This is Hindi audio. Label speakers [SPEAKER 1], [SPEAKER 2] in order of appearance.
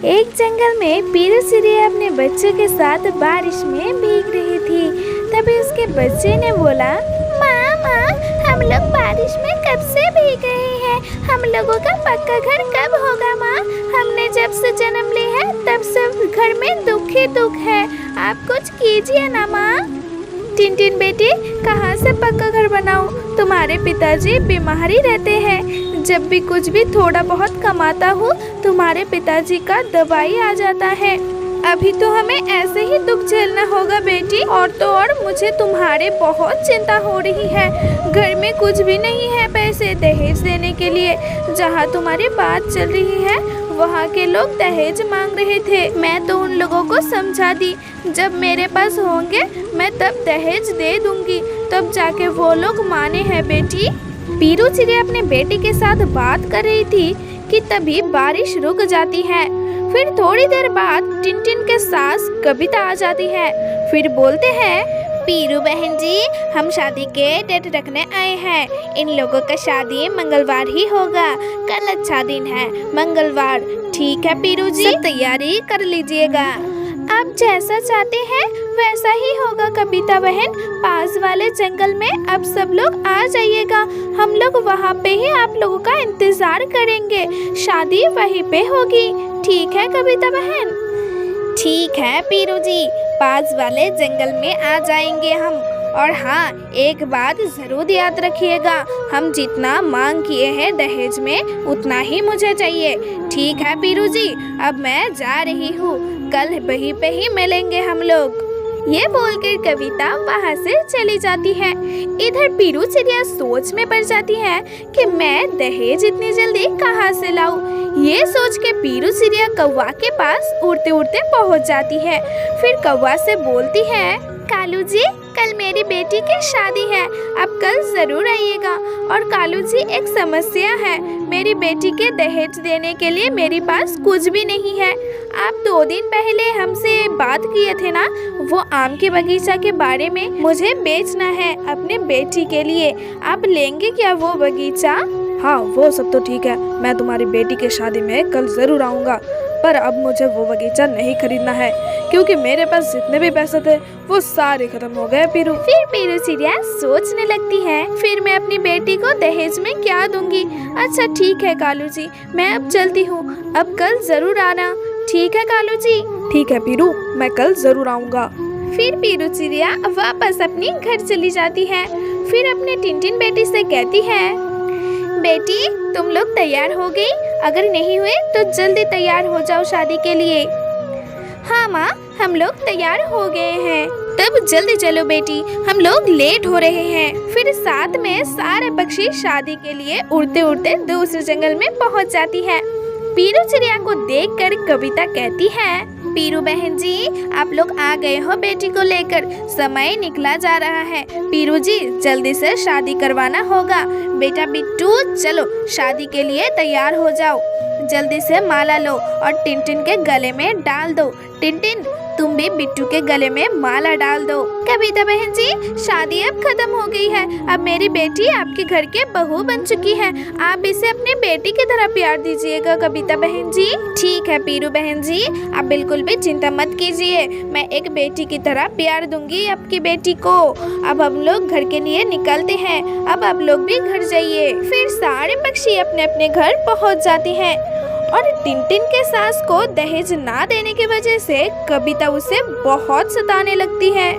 [SPEAKER 1] एक जंगल में पीरू चिड़िया अपने बच्चों के साथ बारिश में भीग रही थी। तभी उसके बच्चे ने बोला, माँ माँ, हम लोग बारिश में कब से भीग रहे हैं। हम लोगों का पक्का घर कब होगा माँ। हमने जब से जन्म लिया है तब से घर में दुख ही दुख है। आप कुछ कीजिए ना माँ। टिनटिन बेटी, कहाँ से पक्का घर बनाऊं? तुम्हारे पिताजी बीमार ही रहते हैं। जब भी कुछ भी थोड़ा बहुत कमाता हूँ तुम्हारे पिताजी का दवाई आ जाता है। अभी तो हमें ऐसे ही दुख झेलना होगा बेटी। और तो और मुझे तुम्हारे बहुत चिंता हो रही है। घर में कुछ भी नहीं है पैसे दहेज देने के लिए। जहाँ तुम्हारी बात चल रही है वहाँ के लोग दहेज मांग रहे थे। मैं तो उन लोगों को समझा दी, जब मेरे पास होंगे मैं तब दहेज दे दूंगी, तब जाके वो लोग माने हैं बेटी। पीरू चिड़िया अपने बेटी के साथ बात कर रही थी कि तभी बारिश रुक जाती है। फिर थोड़ी देर बाद टिनटिन के सास कविता आ जाती है। फिर बोलते हैं, पीरू बहन जी, हम शादी के डेट रखने आए हैं। इन लोगों का शादी मंगलवार ही होगा। कल अच्छा दिन है, मंगलवार। ठीक है पीरू जी, सब तैयारी कर लीजिएगा। आप जैसा चाहते हैं वैसा ही होगा कविता बहन। पास वाले जंगल में अब सब लोग आ जाइएगा। हम लोग वहाँ पे ही आप लोगों का इंतजार करेंगे। शादी वहीं पे होगी। ठीक है कविता बहन? ठीक है पीरू जी, पास वाले जंगल में आ जाएंगे हम। और हाँ, एक बात जरूर याद रखिएगा, हम जितना मांग किए हैं दहेज में उतना ही मुझे चाहिए। ठीक है पीरू जी, अब मैं जा रही हूँ। कल वहीं पे ही मिलेंगे हम लोग। ये बोलकर कविता वहाँ से चली जाती है। इधर पीरू चिड़िया सोच में पड़ जाती है कि मैं दहेज इतनी जल्दी कहाँ से लाऊं। ये सोच के पीरू चिड़िया कौवा के पास उड़ते उड़ते पहुँच जाती है। फिर कौवा से बोलती है, कालू जी, कल मेरी बेटी की शादी है, आप कल जरूर आइएगा। और कालू जी, एक समस्या है, मेरी बेटी के दहेज देने के लिए मेरे पास कुछ भी नहीं है। आप 2 दिन पहले हमसे बात किए थे ना, वो आम के बगीचा के बारे में मुझे बेचना है अपने बेटी के लिए। आप लेंगे क्या वो बगीचा?
[SPEAKER 2] हाँ, वो सब तो ठीक है, मैं तुम्हारी बेटी की शादी में कल जरूर आऊँगा। पर अब मुझे वो बगीचा नहीं खरीदना है, क्योंकि मेरे पास जितने भी पैसे थे वो सारे खत्म हो गए पीरू।
[SPEAKER 1] फिर पीरू चिड़िया सोचने लगती है, फिर मैं अपनी बेटी को दहेज में क्या दूंगी। अच्छा ठीक है कालू जी, मैं अब चलती हूँ, अब कल जरूर आना। ठीक है कालू जी?
[SPEAKER 2] ठीक है पीरू, मैं कल जरूर आऊँगा।
[SPEAKER 1] फिर पीरू चिड़िया वापस अपनी घर चली जाती है। फिर अपने टिनटिन बेटी से कहती है, बेटी तुम लोग तैयार हो गई? अगर नहीं हुए तो जल्दी तैयार हो जाओ शादी के लिए। हाँ माँ, हम लोग तैयार हो गए हैं। तब जल्दी चलो बेटी, हम लोग लेट हो रहे हैं। फिर साथ में सारे पक्षी शादी के लिए उड़ते उड़ते दूसरे जंगल में पहुँच जाती है। पीरू चिड़िया को देखकर कविता कहती है, पीरू बहन जी, आप लोग आ गए हो बेटी को लेकर। समय निकला जा रहा है। पीरू जी, जल्दी से शादी करवाना होगा। बेटा बिट्टू, चलो शादी के लिए तैयार हो जाओ। जल्दी से माला लो और टिनटिन के गले में डाल दो। टिनटिन, तुम भी बिट्टू के गले में माला डाल दो। कविता बहन जी, शादी अब खत्म हो गई है। अब मेरी बेटी आपके घर के बहू बन चुकी है। आप इसे अपनी बेटी की तरह प्यार दीजिएगा कविता बहन जी। ठीक है पीरू बहन जी, आप बिल्कुल भी चिंता मत कीजिए, मैं एक बेटी की तरह प्यार दूंगी आपकी बेटी को। अब हम लोग घर के लिए निकलते हैं। अब आप लोग भी घर जाइए। फिर सारे पक्षी अपने अपने घर पहुँच जाते हैं। और टिनटिन के सास को दहेज ना देने की वजह से कविता उसे बहुत सताने लगती है।